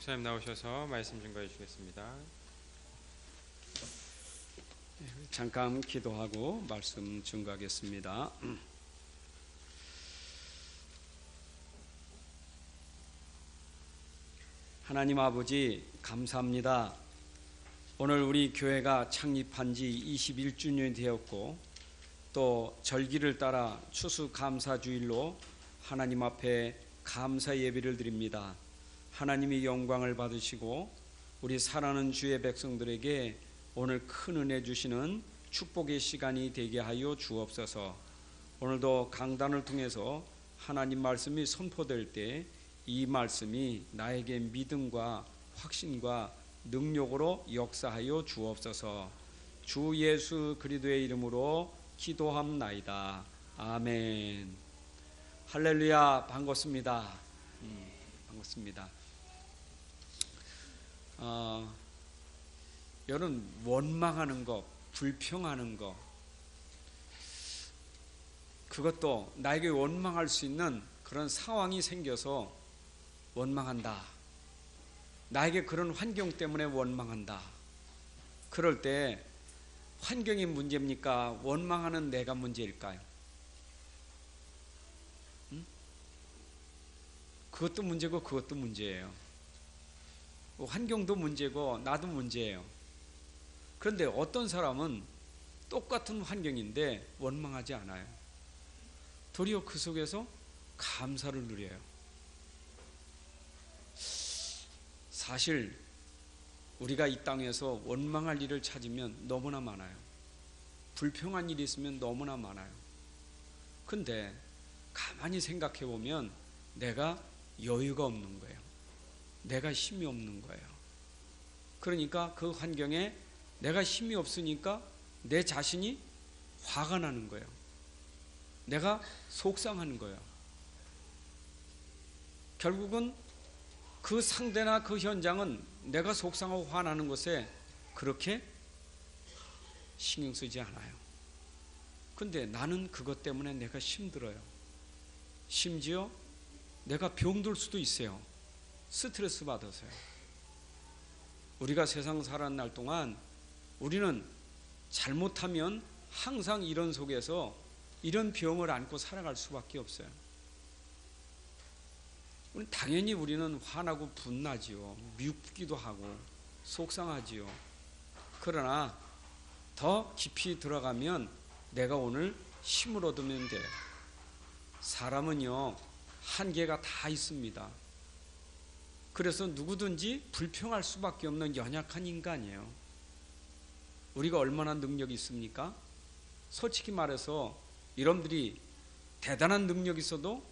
목사님 나오셔서 말씀 증거해 주겠습니다. 잠깐 기도하고 말씀 증거하겠습니다. 하나님 아버지 감사합니다. 오늘 우리 교회가 창립한 지 21주년이 되었고 또 절기를 따라 추수감사주일로 하나님 앞에 감사 예배를 드립니다. 하나님이 영광을 받으시고 우리 사랑하는 주의 백성들에게 오늘 큰 은혜 주시는 축복의 시간이 되게 하여 주옵소서. 오늘도 강단을 통해서 하나님 말씀이 선포될 때 이 말씀이 나에게 믿음과 확신과 능력으로 역사하여 주옵소서. 주 예수 그리스도의 이름으로 기도함나이다. 아멘. 할렐루야. 반갑습니다. 반갑습니다. 여러분, 원망하는 거, 불평하는 거, 그것도 나에게 원망할 수 있는 그런 상황이 생겨서 원망한다. 나에게 그런 환경 때문에 원망한다. 그럴 때 환경이 문제입니까? 원망하는 내가 문제일까요? 그것도 문제고 그것도 문제예요. 환경도 문제고 나도 문제예요. 그런데 어떤 사람은 똑같은 환경인데 원망하지 않아요. 도리어 그 속에서 감사를 누려요. 사실 우리가 이 땅에서 원망할 일을 찾으면 너무나 많아요. 불평한 일이 있으면 너무나 많아요. 근데 가만히 생각해 보면 내가 여유가 없는 거예요. 내가 힘이 없는 거예요. 그러니까 그 환경에 내가 힘이 없으니까 내 자신이 화가 나는 거예요. 내가 속상한 거예요. 결국은 그 상대나 그 현장은 내가 속상하고 화나는 것에 그렇게 신경 쓰지 않아요. 근데 나는 그것 때문에 내가 힘들어요. 심지어 내가 병들 수도 있어요. 스트레스 받아서요. 우리가 세상 살아온 날 동안 우리는 잘못하면 항상 이런 속에서 이런 병을 안고 살아갈 수밖에 없어요. 당연히 우리는 화나고 분나지요. 밉기도 하고 속상하지요. 그러나 더 깊이 들어가면 내가 오늘 힘을 얻으면 돼요. 사람은요, 한계가 다 있습니다. 그래서 누구든지 불평할 수밖에 없는 연약한 인간이에요. 우리가 얼마나 능력이 있습니까? 솔직히 말해서 여러분들이 대단한 능력이 있어도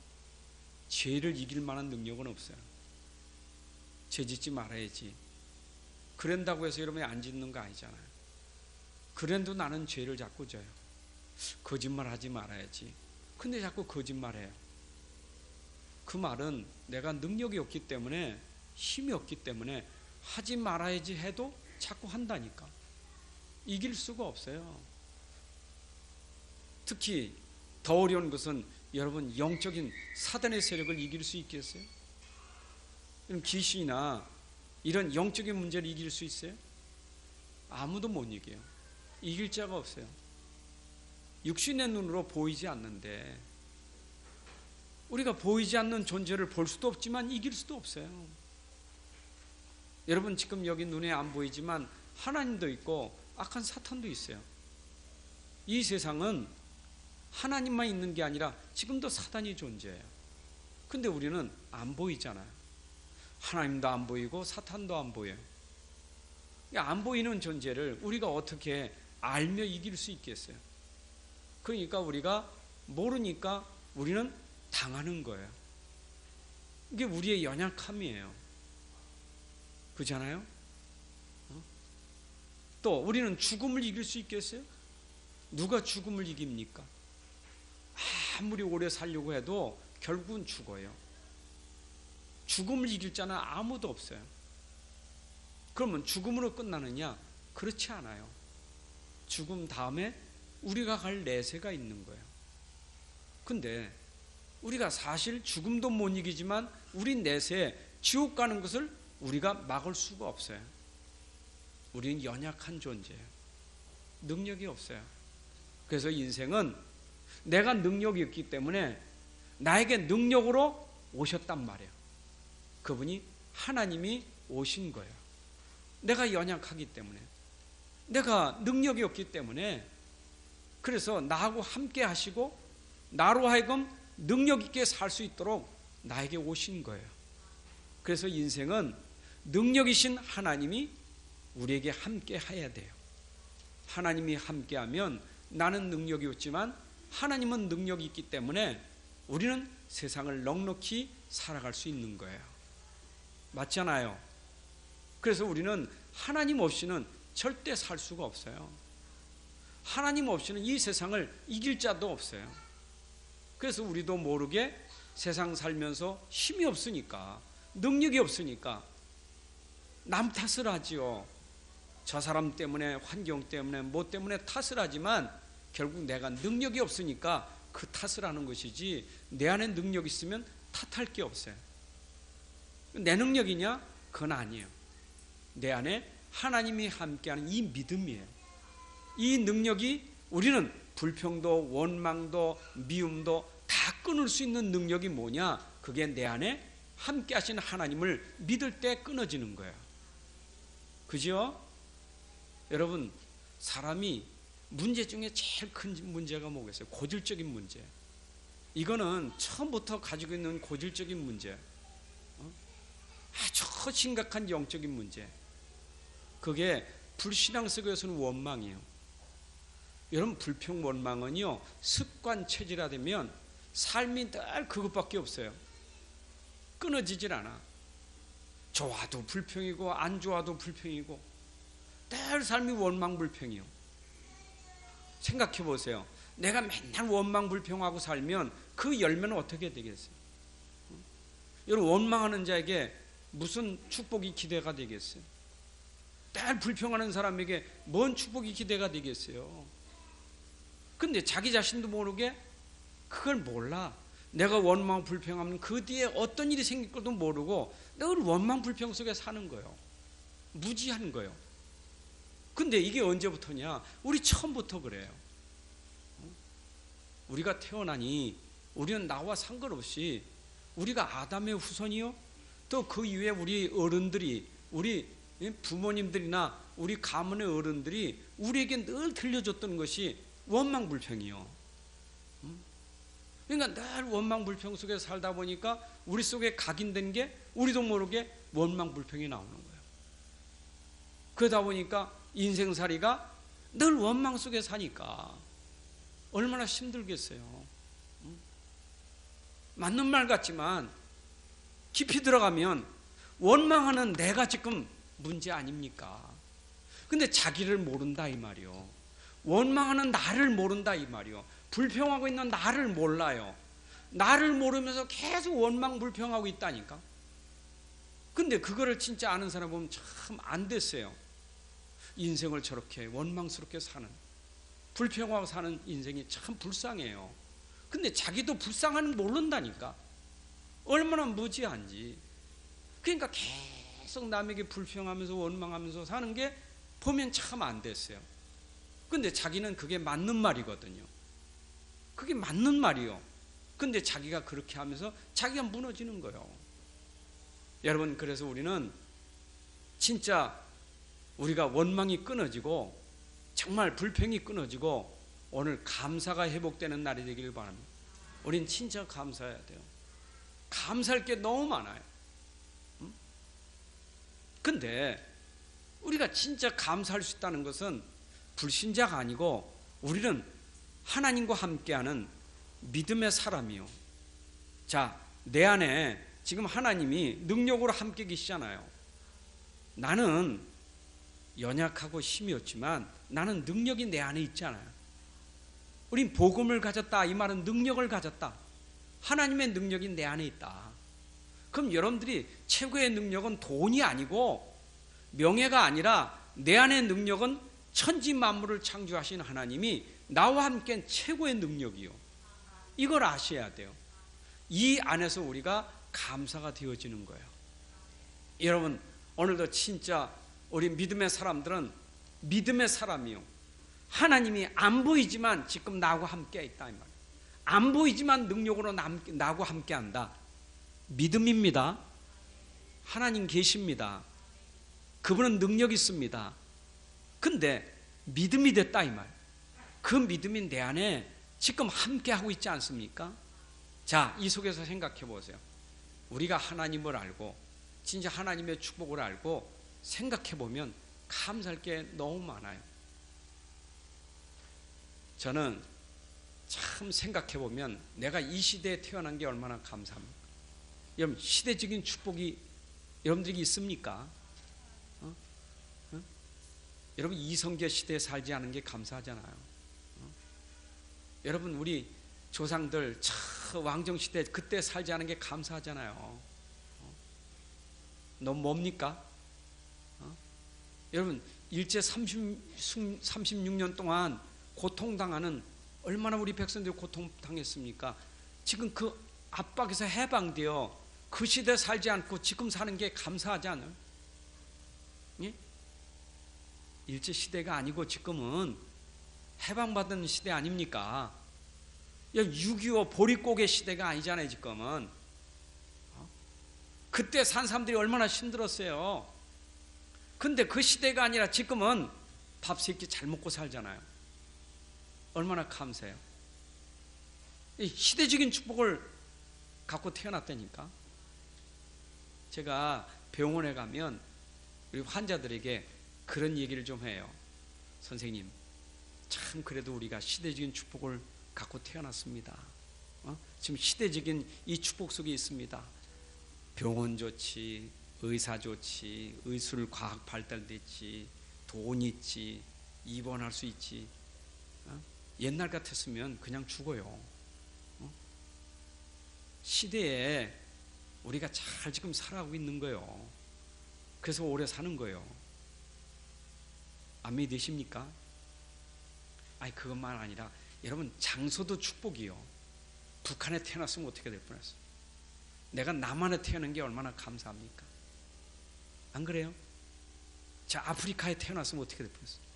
죄를 이길 만한 능력은 없어요. 죄 짓지 말아야지. 그런다고 해서 여러분이 안 짓는 거 아니잖아요. 그래도 나는 죄를 자꾸 져요. 거짓말하지 말아야지. 근데 자꾸 거짓말해요. 그 말은 내가 능력이 없기 때문에, 힘이 없기 때문에 하지 말아야지 해도 자꾸 한다니까. 이길 수가 없어요. 특히 더 어려운 것은 여러분, 영적인 사단의 세력을 이길 수 있겠어요? 이런 귀신이나 이런 영적인 문제를 이길 수 있어요? 아무도 못 이겨요. 이길 자가 없어요. 육신의 눈으로 보이지 않는데, 우리가 보이지 않는 존재를 볼 수도 없지만 이길 수도 없어요. 여러분, 지금 여기 눈에 안 보이지만 하나님도 있고 악한 사탄도 있어요. 이 세상은 하나님만 있는 게 아니라 지금도 사단이 존재해요. 근데 우리는 안 보이잖아요. 하나님도 안 보이고 사탄도 안 보여요. 안 보이는 존재를 우리가 어떻게 알며 이길 수 있겠어요? 그러니까 우리가 모르니까 우리는 당하는 거예요. 이게 우리의 연약함이에요. 그렇잖아요? 또 우리는 죽음을 이길 수 있겠어요? 누가 죽음을 이깁니까? 아무리 오래 살려고 해도 결국은 죽어요. 죽음을 이길 자는 아무도 없어요. 그러면 죽음으로 끝나느냐? 그렇지 않아요. 죽음 다음에 우리가 갈 내세가 있는 거예요. 근데 우리가 사실 죽음도 못 이기지만 우리 내세 지옥 가는 것을 우리가 막을 수가 없어요. 우리는 연약한 존재예요. 능력이 없어요. 그래서 인생은 내가 능력이 있기 때문에 나에게 능력으로 오셨단 말이에요. 그분이 하나님이 오신 거예요. 내가 연약하기 때문에, 내가 능력이 없기 때문에, 그래서 나하고 함께 하시고 나로 하여금 능력 있게 살 수 있도록 나에게 오신 거예요. 그래서 인생은 능력이신 하나님이 우리에게 함께 해야 돼요. 하나님이 함께하면 나는 능력이 없지만 하나님은 능력이 있기 때문에 우리는 세상을 넉넉히 살아갈 수 있는 거예요. 맞잖아요. 그래서 우리는 하나님 없이는 절대 살 수가 없어요. 하나님 없이는 이 세상을 이길 자도 없어요. 그래서 우리도 모르게 세상 살면서 힘이 없으니까, 능력이 없으니까 남 탓을 하지요. 저 사람 때문에, 환경 때문에, 뭐 때문에 탓을 하지만 결국 내가 능력이 없으니까 그 탓을 하는 것이지, 내 안에 능력이 있으면 탓할 게 없어요. 내 능력이냐? 그건 아니에요. 내 안에 하나님이 함께하는 이 믿음이에요. 이 능력이, 우리는 불평도 원망도 미움도 다 끊을 수 있는 능력이 뭐냐? 그게 내 안에 함께 하시는 하나님을 믿을 때 끊어지는 거예요. 그죠? 여러분, 사람이 문제 중에 제일 큰 문제가 뭐겠어요? 고질적인 문제. 이거는 처음부터 가지고 있는 고질적인 문제, 아주 심각한 영적인 문제. 그게 불신앙 속에서는 원망이에요. 여러분, 불평 원망은요, 습관 체질화되면 삶이 늘 그것밖에 없어요. 끊어지질 않아. 좋아도 불평이고 안 좋아도 불평이고 늘 삶이 원망 불평이요. 생각해 보세요. 내가 맨날 원망 불평하고 살면 그 열매는 어떻게 되겠어요? 여러분, 원망하는 자에게 무슨 축복이 기대가 되겠어요? 늘 불평하는 사람에게 뭔 축복이 기대가 되겠어요? 근데 자기 자신도 모르게 그걸 몰라. 내가 원망 불평하면 그 뒤에 어떤 일이 생길 것도 모르고 늘 원망 불평 속에 사는 거예요. 무지한 거예요. 근데 이게 언제부터냐? 우리 처음부터 그래요. 우리가 태어나니 우리는 나와 상관없이 우리가 아담의 후손이요, 또 그 이후에 우리 어른들이, 우리 부모님들이나 우리 가문의 어른들이 우리에게 늘 들려줬던 것이 원망불평이요. 그러니까 늘 원망불평 속에 살다 보니까 우리 속에 각인된 게 우리도 모르게 원망불평이 나오는 거예요. 그러다 보니까 인생살이가 늘 원망 속에 사니까 얼마나 힘들겠어요. 맞는 말 같지만 깊이 들어가면 원망하는 내가 지금 문제 아닙니까? 근데 자기를 모른다 이 말이요. 원망하는 나를 모른다 이 말이요. 불평하고 있는 나를 몰라요. 나를 모르면서 계속 원망 불평하고 있다니까. 근데 그거를 진짜 아는 사람 보면 참 안 됐어요. 인생을 저렇게 원망스럽게 사는, 불평하고 사는 인생이 참 불쌍해요. 근데 자기도 불쌍한 모른다니까. 얼마나 무지한지. 그러니까 계속 남에게 불평하면서 원망하면서 사는 게 보면 참 안 됐어요. 근데 자기는 그게 맞는 말이거든요. 그게 맞는 말이요. 근데 자기가 그렇게 하면서 자기가 무너지는 거예요. 여러분, 그래서 우리는 진짜 우리가 원망이 끊어지고 정말 불평이 끊어지고 오늘 감사가 회복되는 날이 되기를 바랍니다. 우린 진짜 감사해야 돼요. 감사할 게 너무 많아요. 근데 우리가 진짜 감사할 수 있다는 것은 불신자가 아니고 우리는 하나님과 함께하는 믿음의 사람이요. 자, 내 안에 지금 하나님이 능력으로 함께 계시잖아요. 나는 연약하고 힘이 없지만 나는 능력이 내 안에 있잖아요. 우린 복음을 가졌다 이 말은 능력을 가졌다. 하나님의 능력이 내 안에 있다. 그럼 여러분들이 최고의 능력은 돈이 아니고 명예가 아니라 내 안의 능력은 천지 만물을 창조하신 하나님이 나와 함께 최고의 능력이요. 이걸 아셔야 돼요. 이 안에서 우리가 감사가 되어지는 거예요. 여러분, 오늘도 진짜 우리 믿음의 사람들은 믿음의 사람이요. 하나님이 안 보이지만 지금 나하고 함께 있다 이 말이에요. 안 보이지만 능력으로 나하고 함께 한다. 믿음입니다. 하나님 계십니다. 그분은 능력 있습니다. 근데 믿음이 됐다 이 말. 그 믿음이 내 안에 지금 함께 하고 있지 않습니까? 자, 이 속에서 생각해 보세요. 우리가 하나님을 알고 진짜 하나님의 축복을 알고 생각해 보면 감사할 게 너무 많아요. 저는 참 생각해 보면 내가 이 시대에 태어난 게 얼마나 감사합니까? 여러분, 시대적인 축복이 여러분들에게 있습니까? 여러분, 이성계 시대에 살지 않은 게 감사하잖아요. 여러분, 우리 조상들 왕정시대 그때 살지 않은 게 감사하잖아요. 너무 뭡니까? 여러분, 일제 36년 동안 고통당하는 얼마나 우리 백성들이 고통당했습니까? 지금 그 압박에서 해방되어 그 시대 살지 않고 지금 사는 게 감사하지 않아요? 예? 일제 시대가 아니고 지금은 해방받은 시대 아닙니까? 6.25 보릿고개 시대가 아니잖아요. 지금은. 그때 산 사람들이 얼마나 힘들었어요. 근데 그 시대가 아니라 지금은 밥 세 끼 잘 먹고 살잖아요. 얼마나 감사해요. 이 시대적인 축복을 갖고 태어났다니까. 제가 병원에 가면 우리 환자들에게 그런 얘기를 좀 해요. 선생님, 참 그래도 우리가 시대적인 축복을 갖고 태어났습니다. 지금 시대적인 이 축복 속에 있습니다. 병원 좋지, 의사 좋지, 의술 과학 발달됐지, 돈 있지, 입원할 수 있지. 옛날 같았으면 그냥 죽어요. 시대에 우리가 잘 지금 살아가고 있는 거예요. 그래서 오래 사는 거예요. 안 믿으십니까? 아니, 그것만 아니라 여러분, 장소도 축복이요. 북한에 태어났으면 어떻게 될 뻔했어요. 내가 남한에 태어난 게 얼마나 감사합니까? 안 그래요? 자, 아프리카에 태어났으면 어떻게 될 뻔했어요.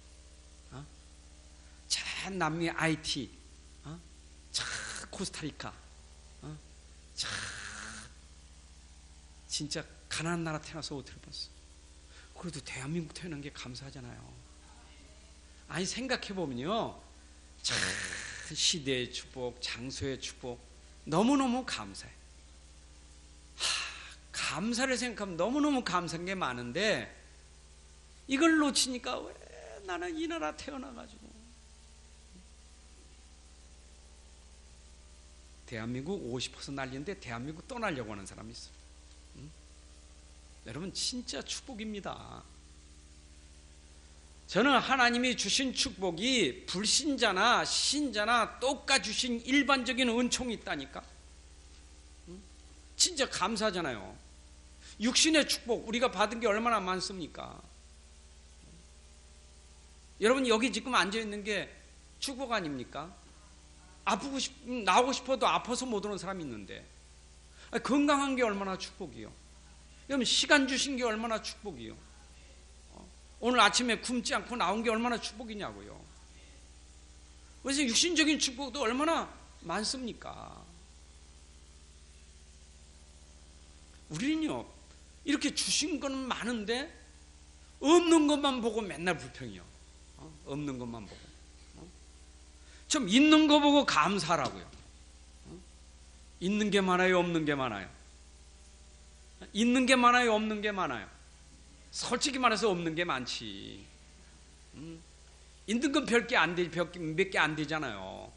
자, 남미 IT, 자, 코스타리카, 자, 진짜 가난한 나라 태어나서 어떻게 될 뻔했어요. 그래도 대한민국 태어난 게 감사하잖아요. 아니, 생각해보면요, 참 시대의 축복, 장소의 축복 너무너무 감사해. 감사를 생각하면 너무너무 감사한 게 많은데 이걸 놓치니까 왜 나는 이 나라 태어나가지고. 대한민국 50% 난리인데 대한민국 떠나려고 하는 사람이 있어요. 여러분, 진짜 축복입니다. 저는 하나님이 주신 축복이 불신자나 신자나 똑같이 주신 일반적인 은총이 있다니까. 진짜 감사하잖아요. 육신의 축복 우리가 받은 게 얼마나 많습니까? 여러분, 여기 지금 앉아있는 게 축복 아닙니까? 나오고 싶어도 아파서 못 오는 사람이 있는데, 건강한 게 얼마나 축복이요. 여러분, 시간 주신 게 얼마나 축복이요. 오늘 아침에 굶지 않고 나온 게 얼마나 축복이냐고요. 그래서 육신적인 축복도 얼마나 많습니까? 우리는요, 이렇게 주신 거는 많은데 없는 것만 보고 맨날 불평이요. 없는 것만 보고. 좀 있는 거 보고 감사하라고요. 있는 게 많아요, 없는 게 많아요? 있는 게 많아요, 없는 게 많아요? 솔직히 말해서 없는 게 많지. 있는 건 별게 안 돼, 몇 개 안 되잖아요.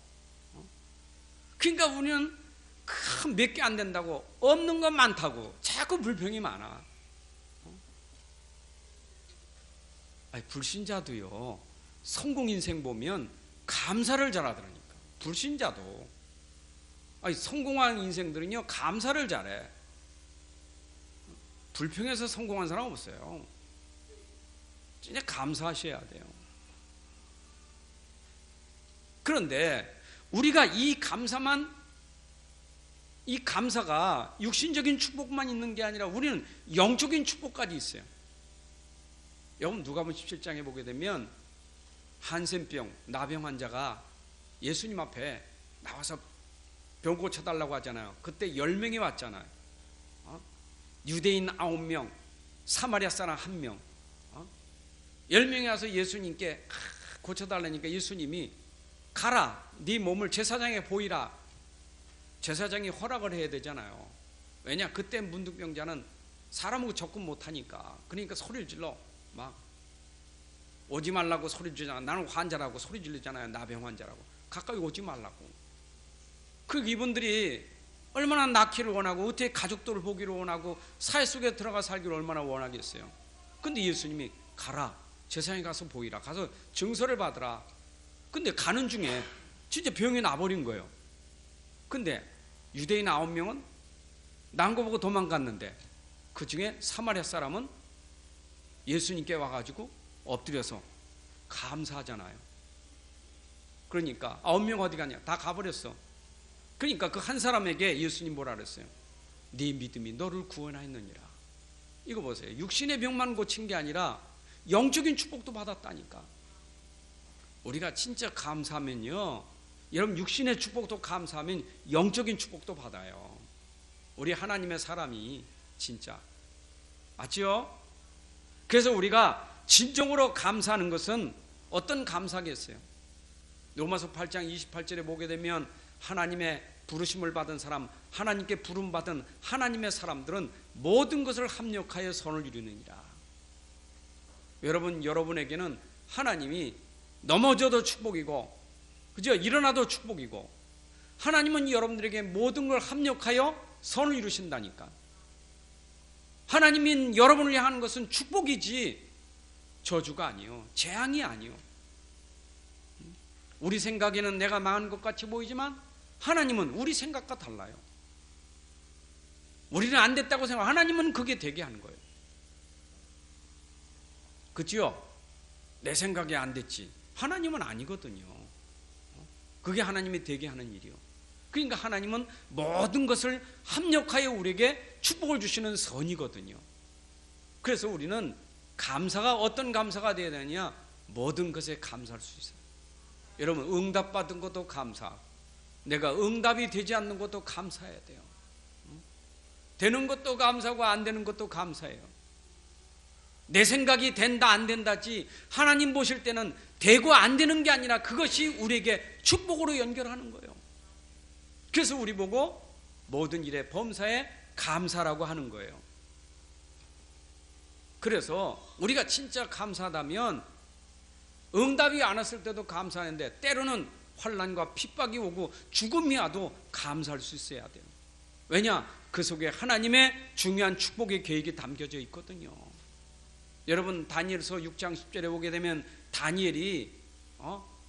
그러니까 우리는 몇 개 안 된다고, 없는 건 많다고 자꾸 불평이 많아. 아니, 불신자도요, 성공 인생 보면 감사를 잘하더라니까. 불신자도. 아니, 성공한 인생들은요, 감사를 잘해. 불평해서 성공한 사람 없어요. 진짜 감사하셔야 돼요. 그런데 우리가 이 감사가 육신적인 축복만 있는 게 아니라 우리는 영적인 축복까지 있어요. 여러분 누가복음 17장에 보게 되면 한센병, 나병 환자가 예수님 앞에 나와서 병 고쳐달라고 하잖아요. 그때 10명이 왔잖아요. 유대인 9명, 사마리아 사람 1명, 10명이 와서 예수님께 고쳐달라니까 예수님이 가라, 네 몸을 제사장에 보이라. 제사장이 허락을 해야 되잖아요. 왜냐, 그때 문둥병자는 사람하고 접근 못하니까. 그러니까 소리를 질러 막 오지 말라고 소리 지르잖아. 나는 환자라고 소리 지르잖아요. 나병 환자라고. 가까이 오지 말라고. 그 이분들이 얼마나 낳기를 원하고 어떻게 가족들을 보기를 원하고 사회 속에 들어가 살기를 얼마나 원하겠어요. 근데 예수님이 가라, 제사장에 가서 보이라, 가서 증서를 받으라. 근데 가는 중에 진짜 병이 나버린 거예요. 근데 유대인 9명은 난 거 보고 도망갔는데 그 중에 사마리아 사람은 예수님께 와가지고 엎드려서 감사하잖아요. 그러니까 9명 어디 가냐? 다 가버렸어. 그러니까 그 한 사람에게 예수님 뭐라 그랬어요? 네 믿음이 너를 구원하였느니라. 이거 보세요. 육신의 병만 고친 게 아니라 영적인 축복도 받았다니까. 우리가 진짜 감사하면요, 여러분 육신의 축복도 감사하면 영적인 축복도 받아요. 우리 하나님의 사람이 진짜 맞죠? 그래서 우리가 진정으로 감사하는 것은 어떤 감사겠어요? 로마서 8장 28절에 보게 되면 하나님의 부르심을 받은 사람, 하나님께 부름받은 하나님의 사람들은 모든 것을 합력하여 선을 이루느니라. 여러분에게는 하나님이 넘어져도 축복이고, 그죠? 일어나도 축복이고, 하나님은 여러분들에게 모든 걸 합력하여 선을 이루신다니까. 하나님이 여러분을 향하는 것은 축복이지 저주가 아니요, 재앙이 아니요. 우리 생각에는 내가 망한 것 같이 보이지만 하나님은 우리 생각과 달라요. 우리는 안 됐다고 생각하고 하나님은 그게 되게 하는 거예요. 그치요? 내 생각에 안 됐지. 하나님은 아니거든요. 그게 하나님이 되게 하는 일이요. 그러니까 하나님은 모든 것을 합력하여 우리에게 축복을 주시는 선이거든요. 그래서 우리는 감사가 어떤 감사가 되어야 되느냐? 모든 것에 감사할 수 있어요. 여러분, 응답받은 것도 감사, 내가 응답이 되지 않는 것도 감사해야 돼요. 되는 것도 감사하고 안 되는 것도 감사해요. 내 생각이 된다 안 된다지, 하나님 보실 때는 되고 안 되는 게 아니라 그것이 우리에게 축복으로 연결하는 거예요. 그래서 우리 보고 모든 일에 범사에 감사라고 하는 거예요. 그래서 우리가 진짜 감사하다면 응답이 안 왔을 때도 감사하는데 때로는 환난과 핍박이 오고 죽음이 와도 감사할 수 있어야 돼요. 왜냐? 그 속에 하나님의 중요한 축복의 계획이 담겨져 있거든요. 여러분, 다니엘서 6장 10절에 보게 되면 다니엘이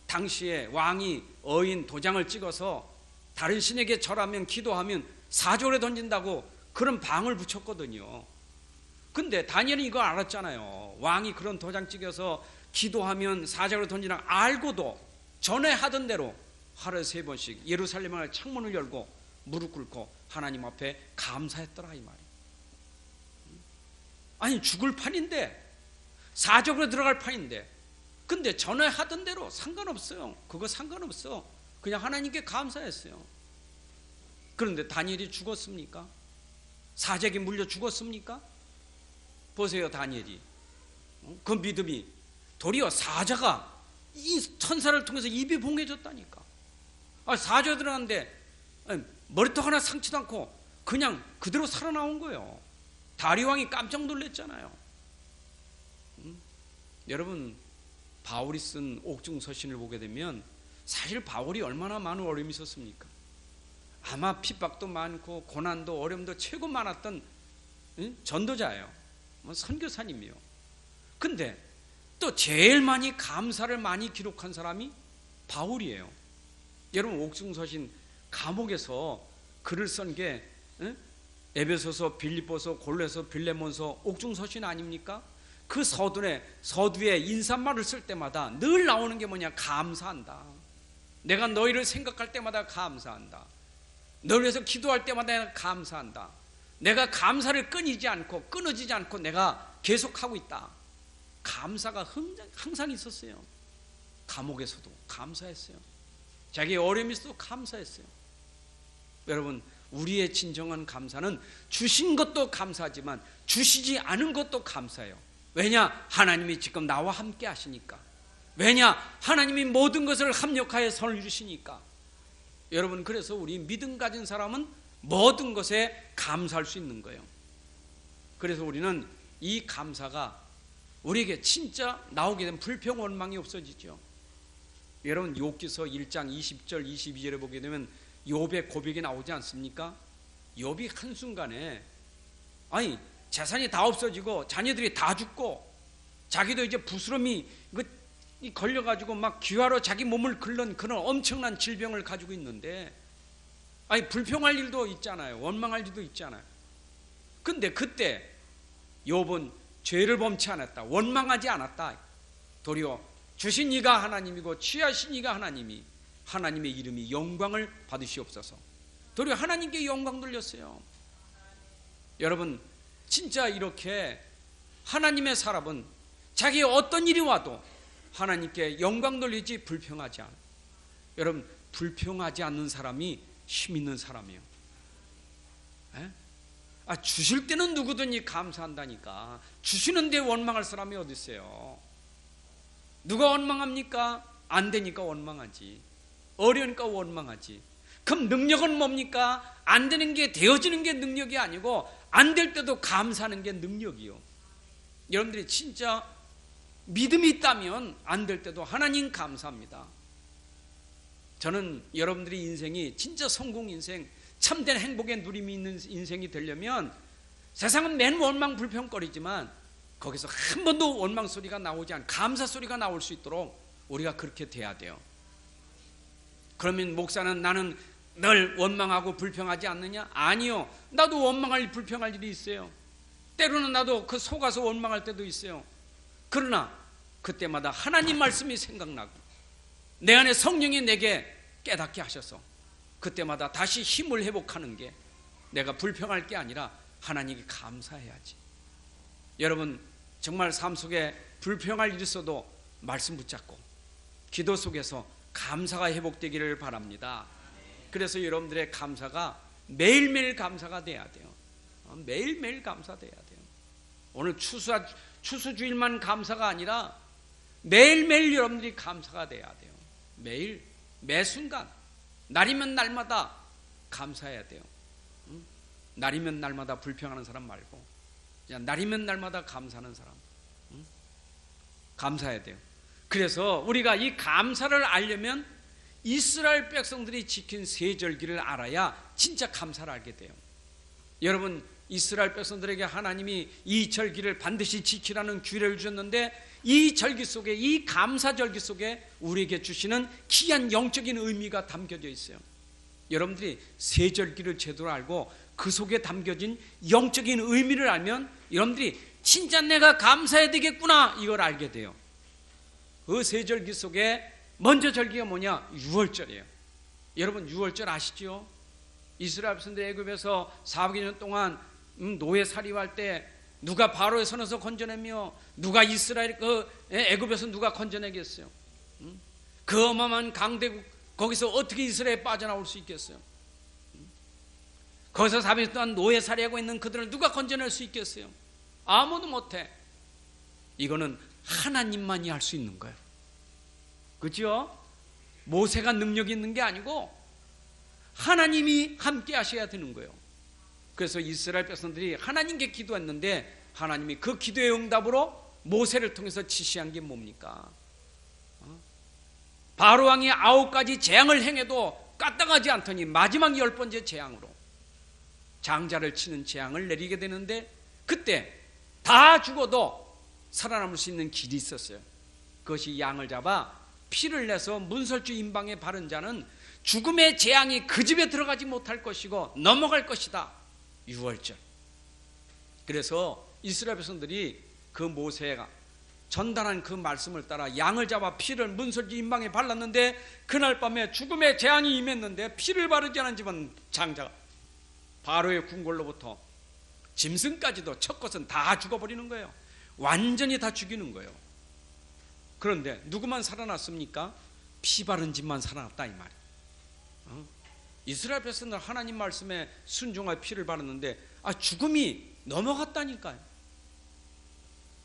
당시에 왕이 어인 도장을 찍어서 다른 신에게 절하면 기도하면 사절에 던진다고 그런 방을 붙였거든요. 근데 다니엘은 이거 알았잖아요. 왕이 그런 도장 찍어서 기도하면 사절에 던지나 알고도 전에 하던 대로 하루에 3번씩 예루살렘의 창문을 열고 무릎 꿇고 하나님 앞에 감사했더라, 이 말이에요. 아니, 죽을 판인데, 사적으로 들어갈 판인데, 근데 전에 하던 대로 상관없어요. 그거 상관없어. 그냥 하나님께 감사했어요. 그런데 다니엘이 죽었습니까? 사적에 물려 죽었습니까? 보세요, 다니엘이. 그 믿음이 도리어 사자가 이 천사를 통해서 입이 봉해졌다니까. 사자에 들어갔는데 머리털 하나 상치도 않고 그냥 그대로 살아나온 거예요. 다리왕이 깜짝 놀랐잖아요. 여러분, 바울이 쓴 옥중서신을 보게 되면 사실 바울이 얼마나 많은 어려움이 있었습니까? 아마 핍박도 많고 고난도 어려움도 최고 많았던 전도자예요. 선교사님이요. 근데 또 제일 많이 감사를 많이 기록한 사람이 바울이에요. 여러분, 옥중서신 감옥에서 글을 쓴 게 에베소서, 빌립보서, 골로새, 빌레몬서, 옥중서신 아닙니까? 그 서두에 인사말을 쓸 때마다 늘 나오는 게 뭐냐? 감사한다. 내가 너희를 생각할 때마다 감사한다. 너를 위해서 기도할 때마다 감사한다. 내가 감사를 끊이지 않고 끊어지지 않고 내가 계속하고 있다. 감사가 항상 있었어요. 감옥에서도 감사했어요. 자기 어려움이 있어도 감사했어요. 여러분, 우리의 진정한 감사는 주신 것도 감사하지만 주시지 않은 것도 감사해요. 왜냐? 하나님이 지금 나와 함께 하시니까. 왜냐? 하나님이 모든 것을 합력하여 선을 이루시니까. 여러분, 그래서 우리 믿음 가진 사람은 모든 것에 감사할 수 있는 거예요. 그래서 우리는 이 감사가 우리에게 진짜 나오게 되면 불평 원망이 없어지죠. 여러분, 욥기서 1장 20절 22절에 보게 되면 욥의 고백이 나오지 않습니까? 욥이 한순간에 아니 재산이 다 없어지고 자녀들이 다 죽고 자기도 이제 부스럼이 걸려가지고 막 귀화로 자기 몸을 긁는 그런 엄청난 질병을 가지고 있는데 아니 불평할 일도 있잖아요. 원망할 일도 있잖아요. 근데 그때 욥은 죄를 범치 않았다. 원망하지 않았다. 도리어 주신 이가 하나님이고 취하신 이가 하나님이 하나님의 이름이 영광을 받으시옵소서. 도리어 하나님께 영광 돌렸어요. 여러분, 진짜 이렇게 하나님의 사람은 자기 어떤 일이 와도 하나님께 영광 돌리지 불평하지 않아요. 여러분, 불평하지 않는 사람이 힘 있는 사람이에요. 주실 때는 누구든지 감사한다니까. 주시는데 원망할 사람이 어디 있어요? 누가 원망합니까? 안 되니까 원망하지. 어려우니까 원망하지. 그럼 능력은 뭡니까? 안 되는 게 되어지는 게 능력이 아니고 안 될 때도 감사하는 게 능력이요. 여러분들이 진짜 믿음이 있다면 안 될 때도 하나님 감사합니다. 저는 여러분들이 인생이 진짜 성공 인생, 참된 행복의 누림이 있는 인생이 되려면 세상은 맨 원망 불평거리지만 거기서 한 번도 원망 소리가 나오지 않고 감사 소리가 나올 수 있도록 우리가 그렇게 돼야 돼요. 그러면 목사는 나는 늘 원망하고 불평하지 않느냐? 아니요. 나도 원망할 불평할 일이 있어요. 때로는 나도 그 속아서 원망할 때도 있어요. 그러나 그때마다 하나님 말씀이 생각나고 내 안에 성령이 내게 깨닫게 하셔서 그때마다 다시 힘을 회복하는 게 내가 불평할 게 아니라 하나님께 감사해야지. 여러분, 정말 삶 속에 불평할 일이 있어도 말씀 붙잡고 기도 속에서 감사가 회복되기를 바랍니다. 그래서 여러분들의 감사가 매일매일 감사가 돼야 돼요. 매일매일 감사돼야 돼요. 오늘 추수주일만 감사가 아니라 매일매일 여러분들이 감사가 돼야 돼요. 매일, 매 순간, 날이면 날마다 감사해야 돼요. 날이면 날마다 불평하는 사람 말고 그냥 날이면 날마다 감사하는 사람, 감사해야 돼요. 그래서 우리가 이 감사를 알려면 이스라엘 백성들이 지킨 세절기를 알아야 진짜 감사를 알게 돼요. 여러분, 이스라엘 백성들에게 하나님이 이 절기를 반드시 지키라는 규례를 주셨는데 이 절기 속에, 이 감사절기 속에 우리에게 주시는 귀한 영적인 의미가 담겨져 있어요. 여러분들이 세절기를 제대로 알고 그 속에 담겨진 영적인 의미를 알면 여러분들이 진짜 내가 감사해야 되겠구나 이걸 알게 돼요. 그 세절기 속에 먼저 절기가 뭐냐? 유월절이에요. 여러분, 유월절 아시죠? 이스라엘 백성들 애굽에서 400년 동안 노예살이할 때 누가 바로의 손에서 건져내며 누가 이스라엘 애굽에서 누가 건져내겠어요? 그 어마어마한 강대국 거기서 어떻게 이스라엘에 빠져나올 수 있겠어요? 거기서 400년 동안 노예살이하고 있는 그들을 누가 건져낼 수 있겠어요? 아무도 못해. 이거는 하나님만이 할 수 있는 거예요. 그렇죠? 모세가 능력이 있는 게 아니고 하나님이 함께 하셔야 되는 거예요. 그래서 이스라엘 백성들이 하나님께 기도했는데 하나님이 그 기도의 응답으로 모세를 통해서 지시한 게 뭡니까? 바로 왕이 9가지 재앙을 행해도 까딱하지 않더니 마지막 10번째 재앙으로 장자를 치는 재앙을 내리게 되는데 그때 다 죽어도 살아남을 수 있는 길이 있었어요. 그것이 양을 잡아 피를 내서 문설주 임방에 바른 자는 죽음의 재앙이 그 집에 들어가지 못할 것이고 넘어갈 것이다. 유월절. 그래서 이스라엘 백성들이 그 모세가 전달한 그 말씀을 따라 양을 잡아 피를 문설주 임방에 발랐는데 그날 밤에 죽음의 재앙이 임했는데 피를 바르지 않은 집은 장자가 바로의 궁궐로부터 짐승까지도 첫 것은 다 죽어버리는 거예요. 완전히 다 죽이는 거예요. 그런데 누구만 살아났습니까? 피 바른 집만 살아났다 이 말이에요. 이스라엘 백성들 하나님 말씀에 순종하여 피를 바랐는데 죽음이 넘어갔다니까요.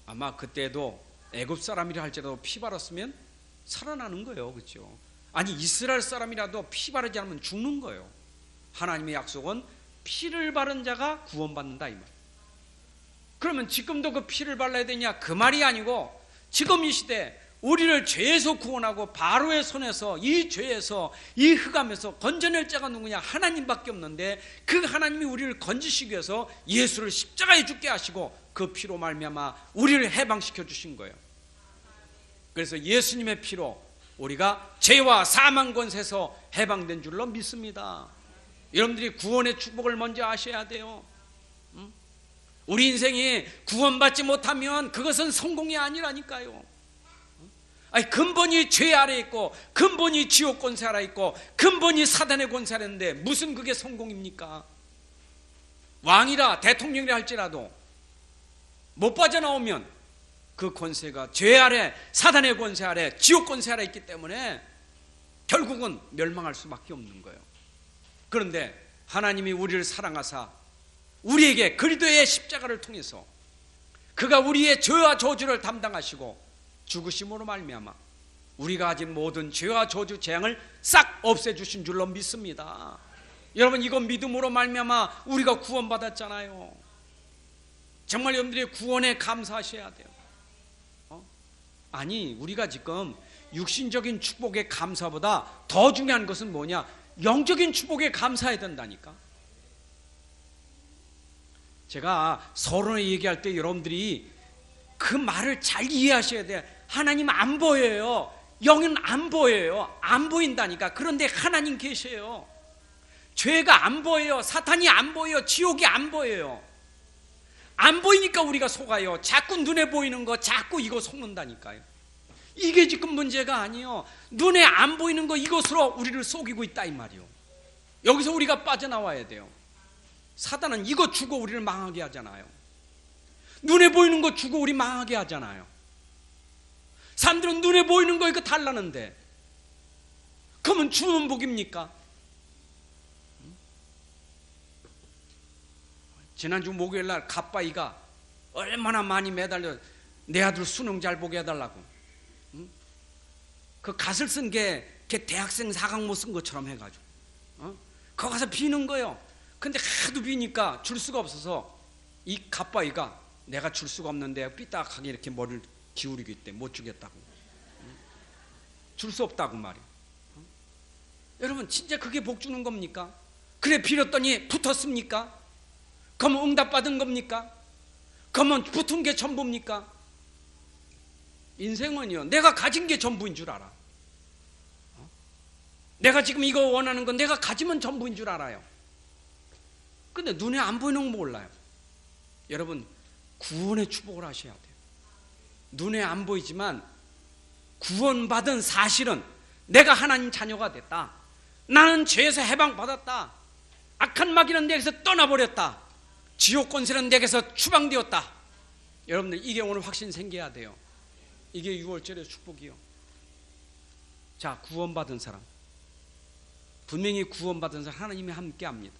아마 그때도 애굽 사람이라 할지라도 피 바랐으면 살아나는 거예요. 그렇죠? 아니 이스라엘 사람이라도 피 바르지 않으면 죽는 거예요. 하나님의 약속은 피를 바른 자가 구원받는다 이 말. 그러면 지금도 그 피를 발라야 되냐? 그 말이 아니고 지금 이 시대 우리를 죄에서 구원하고 바로의 손에서 이 죄에서 이 흑암에서 건져낼 자가 누구냐? 하나님밖에 없는데 그 하나님이 우리를 건지시기 위해서 예수를 십자가에 죽게 하시고 그 피로 말미암아 우리를 해방시켜 주신 거예요. 그래서 예수님의 피로 우리가 죄와 사망 권세에서 해방된 줄로 믿습니다. 여러분들이 구원의 축복을 먼저 아셔야 돼요. 우리 인생이 구원받지 못하면 그것은 성공이 아니라니까요. 근본이 죄 아래 있고 근본이 지옥 권세 아래 있고 근본이 사단의 권세 아래 있는데 무슨 그게 성공입니까? 왕이라 대통령이라 할지라도 못 빠져나오면 그 권세가 죄 아래 사단의 권세 아래 지옥 권세 아래 있기 때문에 결국은 멸망할 수밖에 없는 거예요. 그런데 하나님이 우리를 사랑하사 우리에게 그리스도의 십자가를 통해서 그가 우리의 죄와 저주를 담당하시고 죽으심으로 말미암아 우리가 가진 모든 죄와 저주 재앙을 싹 없애주신 줄로 믿습니다. 여러분 이거 믿음으로 말미암아 우리가 구원받았잖아요. 정말 여러분들이 구원에 감사하셔야 돼요. 아니 우리가 지금 육신적인 축복의 감사보다 더 중요한 것은 뭐냐? 영적인 축복에 감사해야 된다니까. 제가 서론에 얘기할 때 여러분들이 그 말을 잘 이해하셔야 돼요. 하나님 안 보여요. 영은 안 보여요. 안 보인다니까. 그런데 하나님 계셔요. 죄가 안 보여요. 사탄이 안 보여요. 지옥이 안 보여요. 안 보이니까 우리가 속아요. 자꾸 눈에 보이는 거 자꾸 이거 속는다니까요. 이게 지금 문제가 아니에요. 눈에 안 보이는 거 이것으로 우리를 속이고 있다 이 말이요. 여기서 우리가 빠져나와야 돼요. 사단은 이거 주고 우리를 망하게 하잖아요. 눈에 보이는 거 주고 우리 망하게 하잖아요. 사람들은 눈에 보이는 거 이거 달라는데 그러면 주는 복입니까? 지난주 목요일날 갓바이가 얼마나 많이 매달려 내 아들 수능 잘 보게 해달라고 그 갓을 쓴 게 대학생 4강모 쓴 것처럼 해가지고 거기 가서 비는 거예요. 근데 하도 비니까 줄 수가 없어서 이 갓바이가 내가 줄 수가 없는데 삐딱하게 이렇게 머리를 기울이고 있대. 못 주겠다고. 줄 수 없다고 말이에요. 여러분 진짜 그게 복 주는 겁니까? 그래 빌었더니 붙었습니까? 그러면 응답받은 겁니까? 그러면 붙은 게 전부입니까? 인생은요 내가 가진 게 전부인 줄 알아. 내가 지금 이거 원하는 건 내가 가지면 전부인 줄 알아요. 근데 눈에 안 보이는 건 몰라요. 여러분 구원의 축복을 하셔야 돼요. 눈에 안 보이지만 구원받은 사실은 내가 하나님 자녀가 됐다. 나는 죄에서 해방받았다. 악한 마귀는 내게서 떠나버렸다. 지옥 권세는 내게서 추방되었다. 여러분들 이게 오늘 확신 생겨야 돼요. 이게 6월절의 축복이요. 자, 구원받은 사람, 분명히 구원받은 사람 하나님이 함께합니다.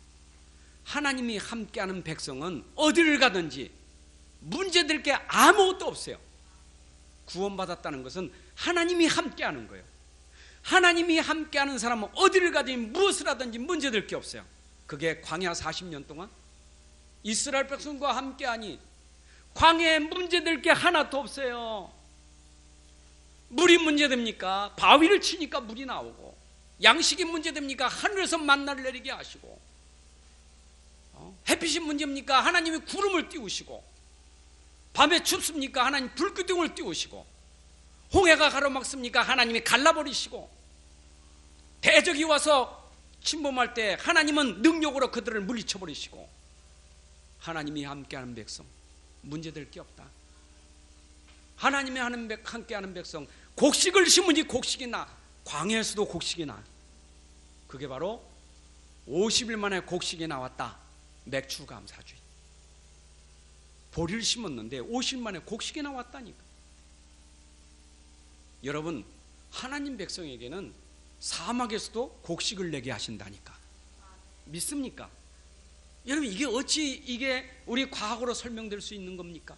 하나님이 함께하는 백성은 어디를 가든지 문제될 게 아무것도 없어요. 구원받았다는 것은 하나님이 함께하는 거예요. 하나님이 함께하는 사람은 어디를 가든지 무엇을 하든지 문제될 게 없어요. 그게 광야 40년 동안 이스라엘 백성과 함께하니 광야에 문제될 게 하나도 없어요. 물이 문제됩니까? 바위를 치니까 물이 나오고, 양식이 문제됩니까? 하늘에서 만나를 내리게 하시고, 햇빛이 문제입니까? 하나님이 구름을 띄우시고, 밤에 춥습니까? 하나님 불기둥을 띄우시고, 홍해가 가로막습니까? 하나님이 갈라버리시고, 대적이 와서 침범할 때 하나님은 능력으로 그들을 물리쳐버리시고, 하나님이 함께하는 백성 문제될 게 없다. 하나님이 함께하는 백성 곡식을 심으니 곡식이 나, 광야에서도 곡식이 나. 그게 바로 50일 만에 곡식이 나왔다. 맥추감사주의. 보리를 심었는데 50일 만에 곡식이 나왔다니까. 여러분, 하나님 백성에게는 사막에서도 곡식을 내게 하신다니까. 믿습니까? 여러분, 이게 어찌 이게 우리 과학으로 설명될 수 있는 겁니까?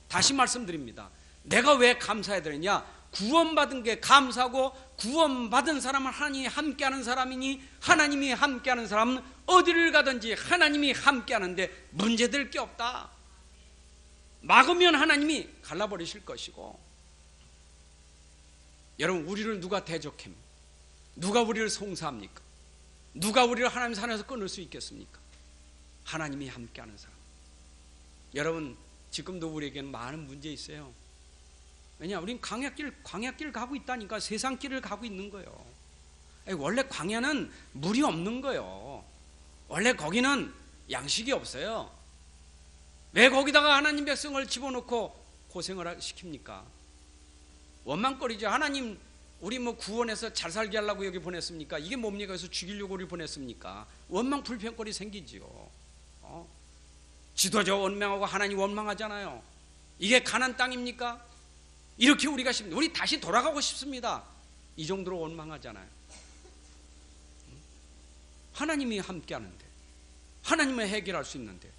다시 말씀드립니다. 내가 왜 감사해야 되느냐? 구원받은 게 감사하고, 구원받은 사람은 하나님이 함께하는 사람이니, 하나님이 함께하는 사람은 어디를 가든지 하나님이 함께하는데 문제될 게 없다. 막으면 하나님이 갈라버리실 것이고. 여러분, 우리를 누가 대적합니까? 누가 우리를 송사합니까? 누가 우리를 하나님 산에서 끊을 수 있겠습니까? 하나님이 함께하는 사람. 여러분, 지금도 우리에게는 많은 문제 있어요. 왜냐? 우린 광야길 가고 있다니까. 세상길을 가고 있는 거예요. 원래 광야는 물이 없는 거예요. 원래 거기는 양식이 없어요. 왜 거기다가 하나님 백성을 집어넣고 고생을 시킵니까? 원망거리죠. 하나님, 우리 뭐 구원해서 잘 살게 하려고 여기 보냈습니까? 이게 뭡니까? 그래서 죽이려고 우리 보냈습니까? 원망 불평거리 생기지요. 지도자 원망하고 하나님 원망하잖아요. 이게 가나안 땅입니까? 이렇게 우리가 싶습니다. 우리 다시 돌아가고 싶습니다. 이 정도로 원망하잖아요. 하나님이 함께하는데, 하나님은 해결할 수 있는데,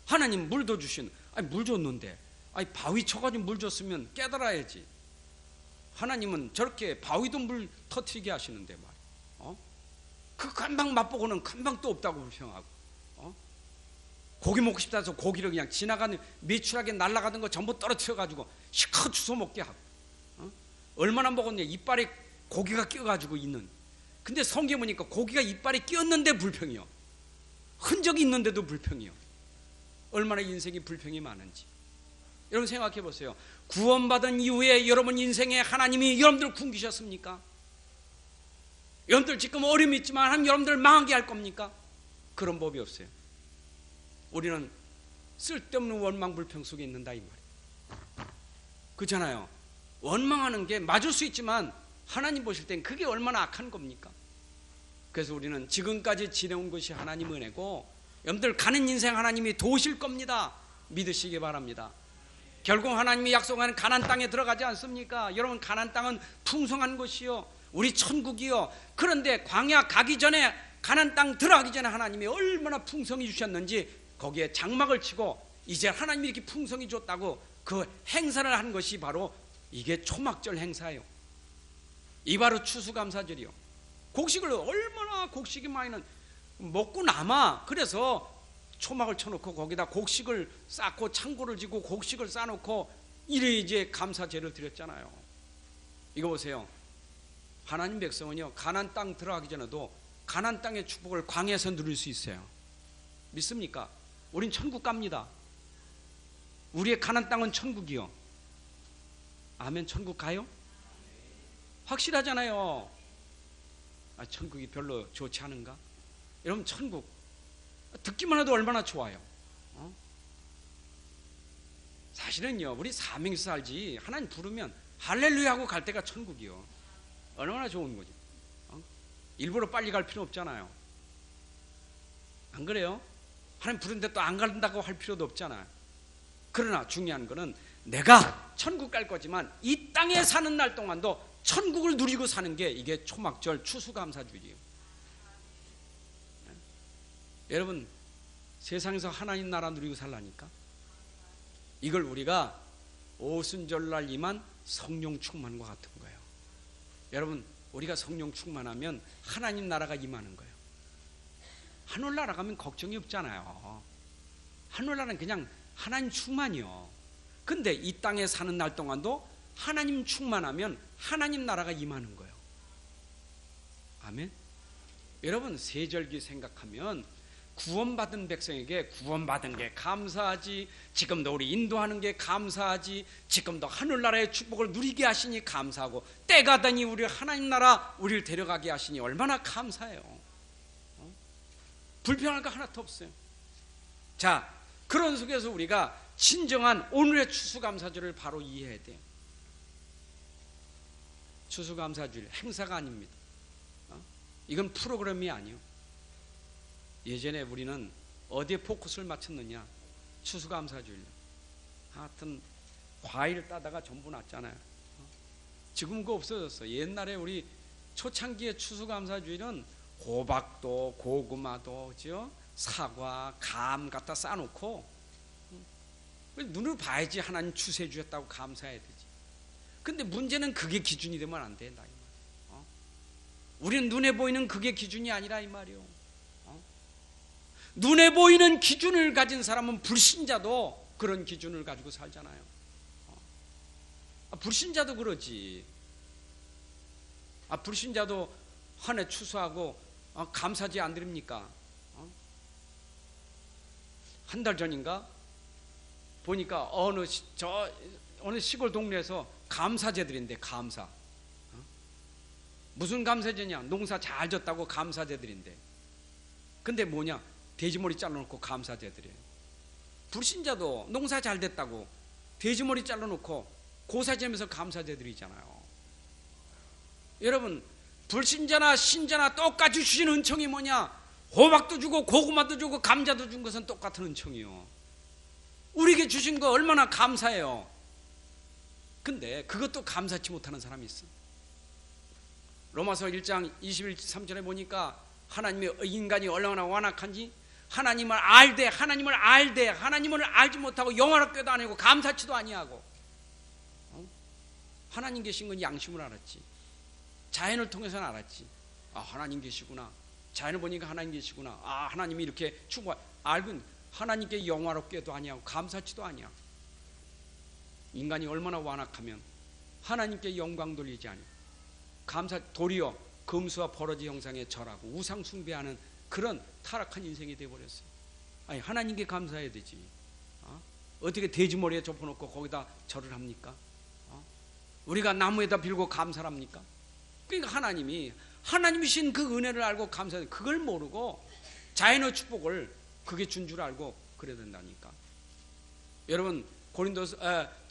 하나님 물도 주신, 물 줬는데, 바위 쳐가지고 물 줬으면 깨달아야지. 하나님은 저렇게 바위도 물 터뜨리게 하시는데 말이야. 그 금방 맛보고는 금방 또 없다고 불평하고, 고기 먹고 싶다 해서 고기를 그냥 지나가는 매출하게 날아가던 거 전부 떨어뜨려가지고 실컷 주워 먹게 하고, 얼마나 먹었냐. 이빨에 고기가 끼어가지고 있는. 근데 성경 보니까 고기가 이빨에 끼었는데 불평이요. 흔적이 있는데도 불평이요. 얼마나 인생이 불평이 많은지 여러분 생각해 보세요. 구원받은 이후에 여러분 인생에 하나님이 여러분들 굶기셨습니까? 여러분들 지금 어려움이 있지만 하나님 여러분들 망하게 할 겁니까? 그런 법이 없어요. 우리는 쓸데없는 원망 불평 속에 있는다 이 말이에요. 그렇잖아요. 원망하는 게 맞을 수 있지만 하나님 보실 땐 그게 얼마나 악한 겁니까? 그래서 우리는 지금까지 지내온 것이 하나님 은혜고, 여러분들 가는 인생 하나님이 도우실 겁니다. 믿으시기 바랍니다. 결국 하나님이 약속하는 가나안 땅에 들어가지 않습니까? 여러분, 가나안 땅은 풍성한 곳이요, 우리 천국이요. 그런데 광야 가기 전에, 가나안 땅 들어가기 전에 하나님이 얼마나 풍성히 주셨는지 거기에 장막을 치고 이제 하나님이 이렇게 풍성히 줬다고 그 행사를 한 것이 바로 이게 초막절 행사예요. 이 바로 추수감사절이요. 곡식을 얼마나 곡식이 많이는 먹고 남아. 그래서 초막을 쳐놓고 거기다 곡식을 쌓고 창고를 지고 곡식을 쌓아놓고 이래 이제 감사제를 드렸잖아요. 이거 보세요. 하나님 백성은요, 가나안 땅 들어가기 전에도 가나안 땅의 축복을 광야에서 누릴 수 있어요. 믿습니까? 우린 천국 갑니다. 우리의 가나안 땅은 천국이요. 아멘. 천국 가요? 확실하잖아요. 천국이 별로 좋지 않은가? 여러분, 천국 듣기만 해도 얼마나 좋아요. 사실은요, 우리 사명에서 살지 하나님 부르면 할렐루야 하고 갈 때가 천국이요. 얼마나 좋은 거지. 일부러 빨리 갈 필요 없잖아요. 안 그래요? 하나님 부르는데 또 안 간다고 할 필요도 없잖아요. 그러나 중요한 거는 내가 천국 갈 거지만 이 땅에 사는 날 동안도 천국을 누리고 사는 게 이게 초막절 추수감사주의예요. 여러분, 세상에서 하나님 나라 누리고 살라니까 이걸 우리가 오순절날 임한 성령 충만과 같은 거예요. 여러분, 우리가 성령 충만하면 하나님 나라가 임하는 거예요. 하늘나라 가면 걱정이 없잖아요. 하늘나라는 그냥 하나님 충만이요. 근데 이 땅에 사는 날 동안도 하나님 충만하면 하나님 나라가 임하는 거예요. 아멘. 여러분, 세절기 생각하면 구원받은 백성에게 구원받은 게 감사하지, 지금도 우리 인도하는 게 감사하지, 지금도 하늘나라의 축복을 누리게 하시니 감사하고, 때가 되니 우리 하나님 나라 우리를 데려가게 하시니 얼마나 감사해요. 불평할 거 하나도 없어요. 자, 그런 속에서 우리가 진정한 오늘의 추수감사절을 바로 이해해야 돼요. 추수감사절 행사가 아닙니다. 이건 프로그램이 아니에요. 예전에 우리는 어디에 포커스를 맞췄느냐? 추수감사주일. 하여튼 과일 따다가 전부 났잖아요. 지금 그거 없어졌어. 옛날에 우리 초창기의 추수감사주일은 호박도 고구마도 사과, 감 갖다 싸놓고 눈으로 봐야지 하나님 추수해 주셨다고 감사해야 되지. 근데 문제는 그게 기준이 되면 안 된다 이 말이야. 우리는 눈에 보이는 그게 기준이 아니라 이 말이요. 눈에 보이는 기준을 가진 사람은 불신자도 그런 기준을 가지고 살잖아요. 불신자도 그러지. 불신자도 한 해 추수하고 감사제 안 드립니까? 한 달 전인가 보니까 어느 시골 동네에서 감사제 드린대. 감사. 무슨 감사제냐? 농사 잘 졌다고 감사제 드린대. 근데 뭐냐? 돼지머리 잘라놓고 감사제 드려요. 불신자도 농사 잘 됐다고 돼지머리 잘라놓고 고사제면서 감사제 드리잖아요. 여러분, 불신자나 신자나 똑같이 주신 은총이 뭐냐? 호박도 주고 고구마도 주고 감자도 준 것은 똑같은 은총이요. 우리에게 주신 거 얼마나 감사해요. 근데 그것도 감사치 못하는 사람이 있어. 로마서 1장 21-23절에 보니까 하나님의 인간이 얼마나 완악한지, 하나님을 알되 하나님을 알지 못하고 영원하게도 안 하고 감사치도 아니하고. 하나님 계신 건 양심으로 알았지. 자연을 통해서는 알았지. 하나님 계시구나. 자연을 보니까 하나님 계시구나. 하나님이 이렇게 추구하. 알고 하나님께 영화롭게도 아니하고 감사치도 아니야. 인간이 얼마나 완악하면 하나님께 영광 돌리지 않니. 도리어 금수와 버러지 형상에 절하고 우상 숭배하는 그런 타락한 인생이 되어버렸어요. 하나님께 감사해야 되지. 어떻게 돼지머리에 접어놓고 거기다 절을 합니까? 우리가 나무에다 빌고 감사를 합니까? 그러니까 하나님이신 그 은혜를 알고 감사해. 그걸 모르고 자연의 축복을 그게 준 줄 알고 그래야 된다니까. 여러분,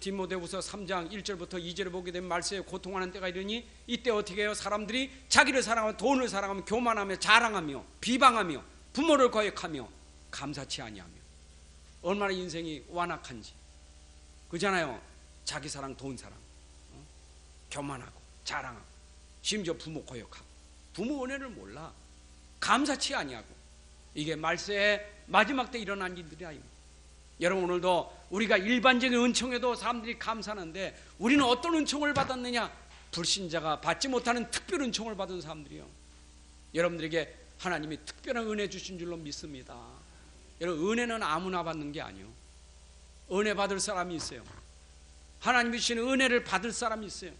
디모데후서 3장 1절부터 2절에 보게 되면 말세에 고통하는 때가 이르니 이때 어떻게 해요? 사람들이 자기를 사랑하며 돈을 사랑하며 교만하며 자랑하며 비방하며 부모를 거역하며 감사치 아니하며. 얼마나 인생이 완악한지. 그잖아요. 자기 사랑, 돈 사랑, 교만하고 자랑하고 심지어 부모 거역하고 부모 은혜를 몰라. 감사치 아니하고. 이게 말세의 마지막 때 일어난 일들이야. 여러분, 오늘도 우리가 일반적인 은총에도 사람들이 감사하는데 우리는 어떤 은총을 받았느냐? 불신자가 받지 못하는 특별 은총을 받은 사람들이요. 여러분들에게 하나님이 특별한 은혜 주신 줄로 믿습니다. 여러분, 은혜는 아무나 받는 게 아니에요. 은혜 받을 사람이 있어요. 하나님이 주시는 은혜를 받을 사람이 있어요.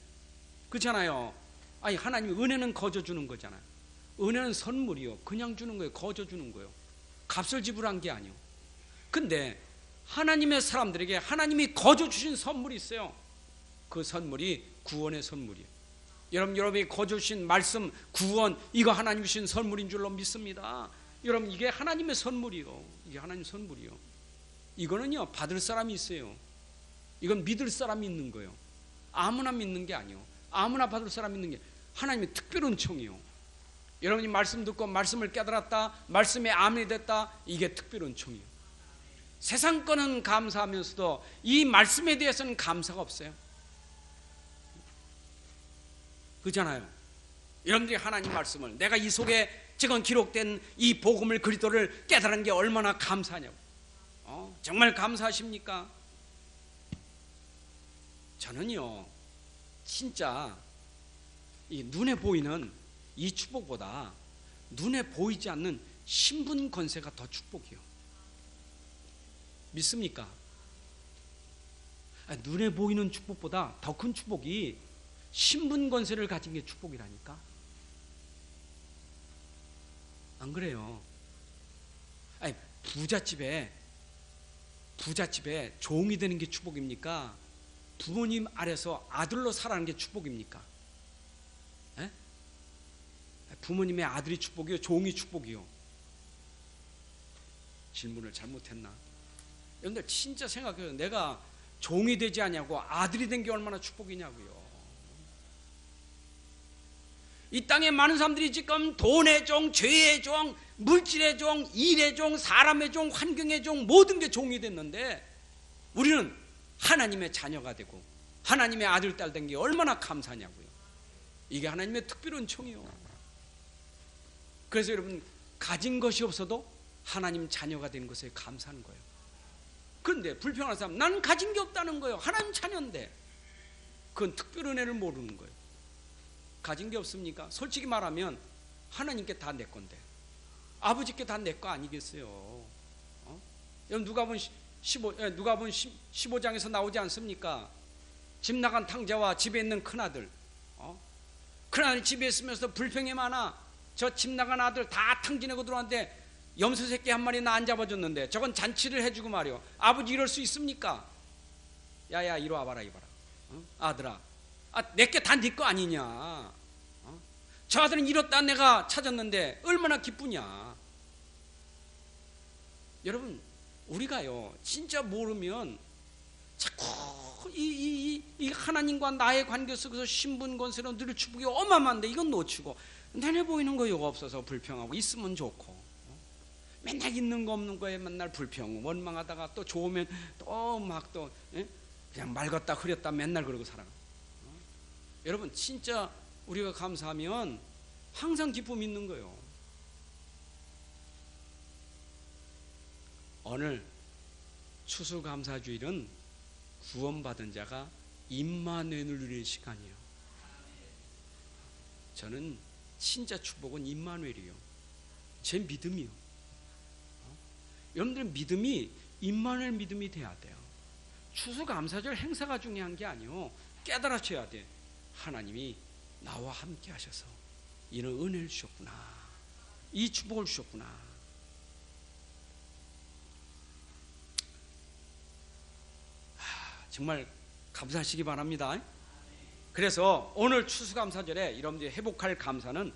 그렇잖아요. 하나님이 은혜는 거저 주는 거잖아요. 은혜는 선물이요. 그냥 주는 거예요. 거저 주는 거예요. 값을 지불한 게 아니에요. 근데 하나님의 사람들에게 하나님이 거저 주신 선물이 있어요. 그 선물이 구원의 선물이에요. 여러분이 거저 주신 말씀, 구원, 이거 하나님 주신 선물인 줄로 믿습니다. 여러분, 이게 하나님의 선물이요. 이게 하나님 선물이요. 이거는요, 받을 사람이 있어요. 이건 믿을 사람이 있는 거예요. 아무나 믿는 게 아니에요. 아무나 받을 사람이 있는 게 하나님의 특별 은총이요. 여러분이 말씀 듣고 말씀을 깨달았다, 말씀에 아멘이 됐다, 이게 특별 은총이에요. 세상 거는 감사하면서도 이 말씀에 대해서는 감사가 없어요. 그렇잖아요. 여러분들이 하나님 말씀을, 내가 이 속에 지금 기록된 이 복음을, 그리스도를 깨달은 게 얼마나 감사하냐고. 정말 감사하십니까? 저는요, 진짜 이 눈에 보이는 이 축복보다 눈에 보이지 않는 신분 권세가 더 축복이요. 믿습니까? 눈에 보이는 축복보다 더 큰 축복이 신분 권세를 가진 게 축복이라니까. 안 그래요? 부잣집에 종이 되는 게 축복입니까? 부모님 아래서 아들로 살아가는 게 축복입니까? 에? 부모님의 아들이 축복이요, 종이 축복이요? 질문을 잘못했나? 여러분들 진짜 생각해요. 내가 종이 되지 않냐고 아들이 된 게 얼마나 축복이냐고요. 이 땅에 많은 사람들이 지금 돈의 종, 죄의 종, 물질의 종, 일의 종, 사람의 종, 환경의 종, 모든 게 종이 됐는데 우리는 하나님의 자녀가 되고 하나님의 아들, 딸 된 게 얼마나 감사냐고요. 이게 하나님의 특별한 은총이요. 그래서 여러분, 가진 것이 없어도 하나님 자녀가 된 것에 감사하는 거예요. 그런데 불평하는 사람, 나는 가진 게 없다는 거예요. 하나님 자녀인데 그건 특별 은혜를 모르는 거예요. 가진 게 없습니까? 솔직히 말하면 하나님께 다 내 건데, 아버지께 다 내 거 아니겠어요? 여러분, 누가복음 15장에서 나오지 않습니까? 집 나간 탕자와 집에 있는 큰아들, 큰아들이 집에 있으면서 불평이 많아. 저 집 나간 아들 다 탕진하고 들어왔는데 염소 새끼 한 마리 나 안 잡아줬는데 저건 잔치를 해주고 말이요. 아버지 이럴 수 있습니까? 야야, 이리 와봐라, 이봐라. 아들아, 내게 다 네 거 아니냐? 저 아들은 이렇다 내가 찾았는데 얼마나 기쁘냐? 여러분, 우리가요 진짜 모르면 자꾸 이 하나님과 나의 관계 속에서 신분 권세로 늘 축복이 어마어마한데 이건 놓치고 눈에 보이는 거 이거 없어서 불평하고 있으면 좋고, 맨날 있는 거 없는 거에 맨날 불평 원망하다가 또 좋으면 또 막 또 그냥 맑았다 흐렸다 맨날 그러고 살아. 여러분, 진짜 우리가 감사하면 항상 기쁨이 있는 거예요. 오늘 추수감사주일은 구원받은 자가 임마누엘을 누리는 시간이에요. 저는 진짜 축복은 임마누엘이요. 제 믿음이요. 여러분들 믿음이 임마누엘 믿음이 돼야 돼요. 추수감사절 행사가 중요한 게 아니요, 깨달아져야 돼. 하나님이 나와 함께 하셔서 이런 은혜를 주셨구나, 이 축복을 주셨구나. 정말 감사하시기 바랍니다. 그래서 오늘 추수감사절에 여러분들이 회복할 감사는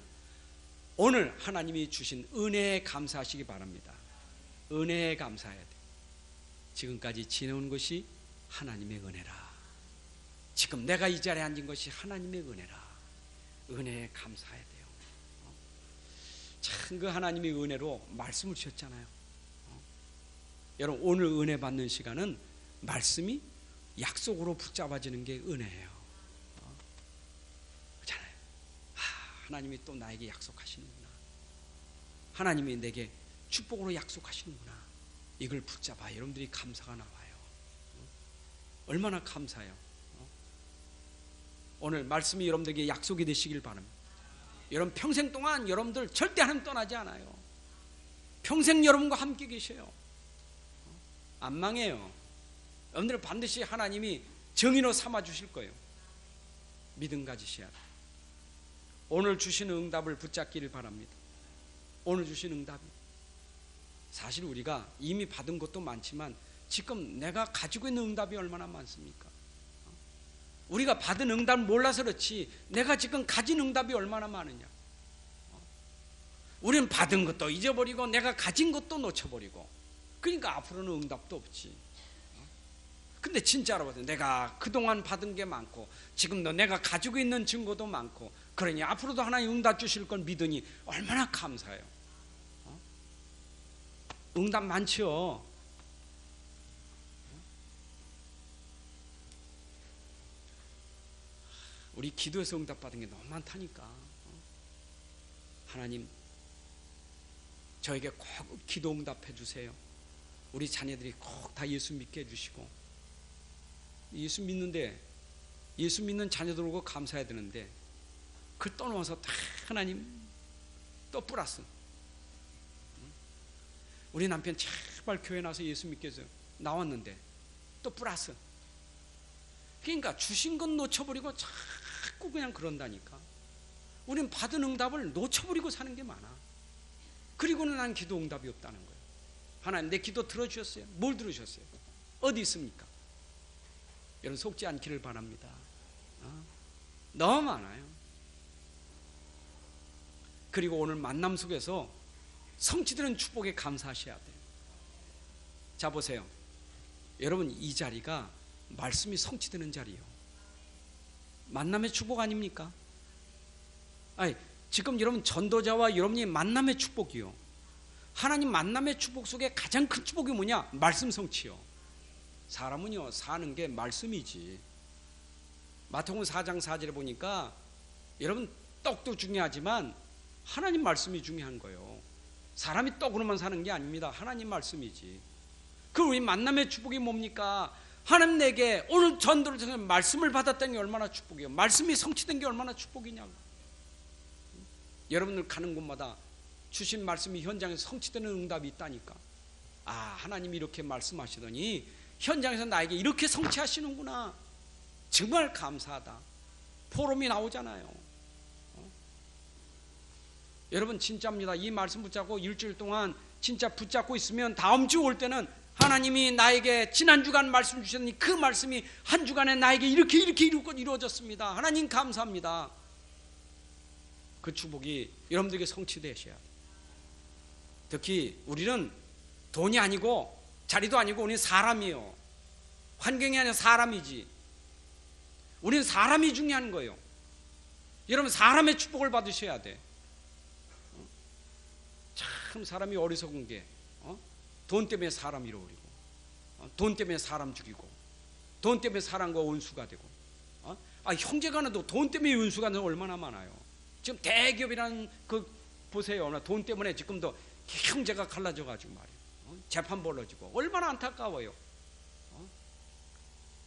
오늘 하나님이 주신 은혜에 감사하시기 바랍니다. 은혜에 감사해야 돼. 지금까지 지내온 것이 하나님의 은혜라. 지금 내가 이 자리에 앉은 것이 하나님의 은혜라. 은혜에 감사해야 돼요. 참 그 하나님의 은혜로 말씀을 주셨잖아요. 여러분, 오늘 은혜 받는 시간은 말씀이 약속으로 붙잡아지는 게 은혜예요. 그렇잖아요. 하나님이 또 나에게 약속하시는구나. 하나님이 내게 축복으로 약속하시는구나. 이걸 붙잡아 여러분들이 감사가 나와요. 얼마나 감사해요. 오늘 말씀이 여러분들에게 약속이 되시길 바랍니다. 여러분, 평생 동안 여러분들 절대 하나님 떠나지 않아요. 평생 여러분과 함께 계셔요. 안 망해요. 여러분들 반드시 하나님이 정의로 삼아 주실 거예요. 믿음 가지셔야 돼요. 오늘 주시는 응답을 붙잡기를 바랍니다. 오늘 주신 응답이, 사실 우리가 이미 받은 것도 많지만 지금 내가 가지고 있는 응답이 얼마나 많습니까? 우리가 받은 응답을 몰라서 그렇지 내가 지금 가진 응답이 얼마나 많으냐. 우리는 받은 것도 잊어버리고 내가 가진 것도 놓쳐버리고, 그러니까 앞으로는 응답도 없지. 근데 진짜로 봐도 내가 그동안 받은 게 많고 지금도 내가 가지고 있는 증거도 많고, 그러니 앞으로도 하나님 응답 주실 걸 믿으니 얼마나 감사해요. 응답 많죠. 우리 기도에서 응답 받은 게 너무 많다니까. 하나님, 저에게 꼭 기도 응답해 주세요. 우리 자녀들이 꼭 다 예수 믿게 해주시고, 예수 믿는데, 예수 믿는 자녀들 오고 감사해야 되는데 그걸 떠넘어서 다 하나님 또 플러스. 우리 남편 제발 교회 나서 예수 믿게 해서 나왔는데 또 플러스. 그러니까 주신 건 놓쳐버리고 자꾸 그냥 그런다니까. 우린 받은 응답을 놓쳐버리고 사는 게 많아. 그리고는 난 기도 응답이 없다는 거예요. 하나님, 내 기도 들어주셨어요? 뭘 들으셨어요? 어디 있습니까? 여러분, 속지 않기를 바랍니다. 너무 많아요. 그리고 오늘 만남 속에서 성취되는 축복에 감사하셔야 돼요. 자, 보세요. 여러분, 이 자리가 말씀이 성취되는 자리예요. 만남의 축복 아닙니까? 아니, 지금 여러분 전도자와 여러분이 만남의 축복이요. 하나님 만남의 축복 속에 가장 큰 축복이 뭐냐? 말씀 성취요. 사람은요 사는 게 말씀이지. 마태복음 4장 4절에 보니까 여러분 떡도 중요하지만 하나님 말씀이 중요한 거예요. 사람이 떡으로만 사는 게 아닙니다. 하나님 말씀이지. 그 우리 만남의 축복이 뭡니까? 하나님 내게 오늘 전도를 통해서 말씀을 받았다는 게 얼마나 축복이에요. 말씀이 성취된 게 얼마나 축복이냐고. 여러분들 가는 곳마다 주신 말씀이 현장에서 성취되는 응답이 있다니까. 아, 하나님이 이렇게 말씀하시더니 현장에서 나에게 이렇게 성취하시는구나. 정말 감사하다. 포럼이 나오잖아요. 여러분 진짜입니다. 이 말씀 붙잡고 일주일 동안 진짜 붙잡고 있으면 다음 주 올 때는 하나님이 나에게 지난 주간 말씀 주셨니 그 말씀이 한 주간에 나에게 이렇게 이루어졌습니다. 하나님 감사합니다. 그 축복이 여러분들에게 성취되셔야 돼요. 특히 우리는 돈이 아니고 자리도 아니고 우리는 사람이에요. 환경이 아니라 사람이지. 우리는 사람이 중요한 거예요. 여러분 사람의 축복을 받으셔야 돼. 참 사람이 어리석은 게 돈 때문에 사람 잃어버리고 돈 때문에 사람 죽이고 돈 때문에 사람과 원수가 되고 형제가 나도 돈 때문에 원수가 되는 얼마나 많아요. 지금 대기업이라는 그 보세요. 돈 때문에 지금도 형제가 갈라져 가지고 말이에요. 재판 벌어지고 얼마나 안타까워요.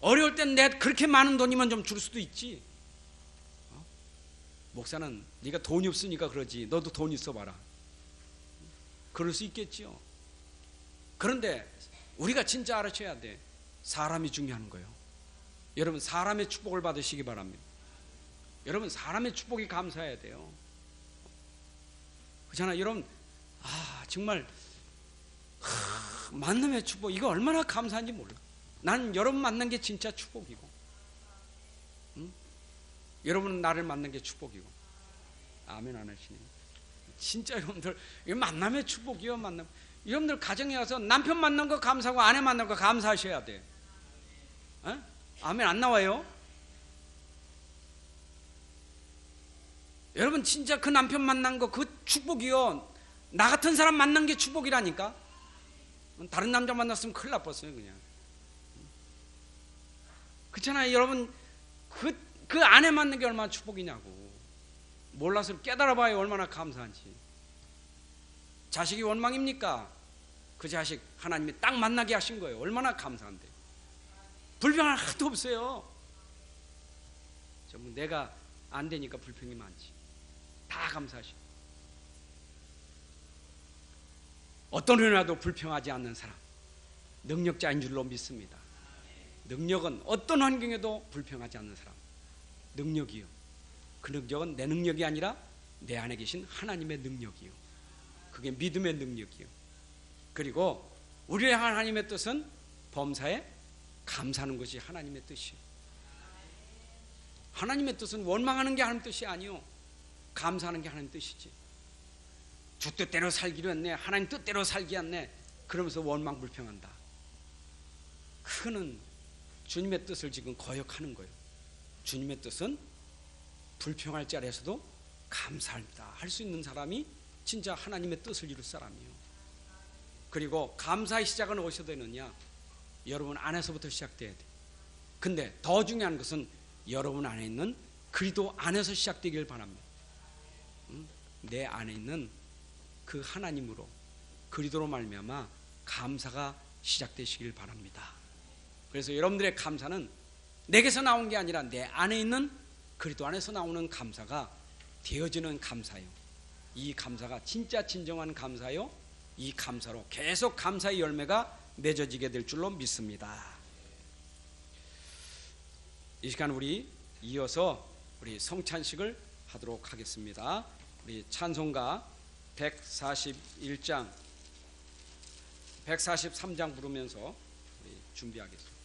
어려울 땐 내 그렇게 많은 돈이면 좀 줄 수도 있지. 목사는 네가 돈이 없으니까 그러지 너도 돈 있어 봐라. 그럴 수 있겠지요. 그런데 우리가 진짜 알아셔야 돼. 사람이 중요한 거예요. 여러분 사람의 축복을 받으시기 바랍니다. 여러분 사람의 축복이 감사해야 돼요. 그렇잖아요. 여러분 정말 만남의 축복 이거 얼마나 감사한지 몰라. 난 여러분 만난 게 진짜 축복이고 여러분은 나를 만난 게 축복이고. 아멘 안 하시네요. 진짜 여러분들 이거 만남의 축복이요. 만남. 여러분들 가정에 와서 남편 만난 거 감사하고 아내 만난 거 감사하셔야 돼. 아멘 안 나와요? 여러분 진짜 그 남편 만난 거 그 축복이요. 나 같은 사람 만난 게 축복이라니까. 다른 남자 만났으면 큰일 났었어요 그냥. 그렇잖아요. 여러분 그 아내 만난 게 얼마나 축복이냐고. 몰라서 깨달아봐야 얼마나 감사한지. 자식이 원망입니까? 그 자식 하나님이 딱 만나게 하신 거예요. 얼마나 감사한데. 불평할 하나도 없어요. 전부 내가 안 되니까 불평이 많지. 다 감사하시고. 어떤 일이라도 불평하지 않는 사람 능력자인 줄로 믿습니다. 능력은 어떤 환경에도 불평하지 않는 사람 능력이요. 그 능력은 내 능력이 아니라 내 안에 계신 하나님의 능력이요. 그게 믿음의 능력이요. 그리고 우리의 하나님의 뜻은 범사에 감사하는 것이 하나님의 뜻이요. 하나님의 뜻은 원망하는 게 하나님 뜻이 아니요. 감사하는 게 하나님 뜻이지. 주 뜻대로 살기로 했네. 하나님 뜻대로 살기 않네. 그러면서 원망 불평한다. 그거는 주님의 뜻을 지금 거역하는 거예요. 주님의 뜻은 불평할 자리에서도 감사합니다 할 수 있는 사람이 진짜 하나님의 뜻을 이룰 사람이에요. 그리고 감사의 시작은 어디서 되느냐? 여러분 안에서부터 시작돼야 돼. 근데 더 중요한 것은 여러분 안에 있는 그리스도 안에서 시작되길 바랍니다. 내 안에 있는 그 하나님으로 그리스도로 말미암아 감사가 시작되시길 바랍니다. 그래서 여러분들의 감사는 내게서 나온 게 아니라 내 안에 있는 그리스도 안에서 나오는 감사가 되어지는 감사요. 이 감사가 진짜 진정한 감사요. 이 감사로 계속 감사의 열매가 맺어지게 될 줄로 믿습니다. 이 시간 우리 이어서 우리 성찬식을 하도록 하겠습니다. 우리 찬송가 141장 143장 부르면서 우리 준비하겠습니다.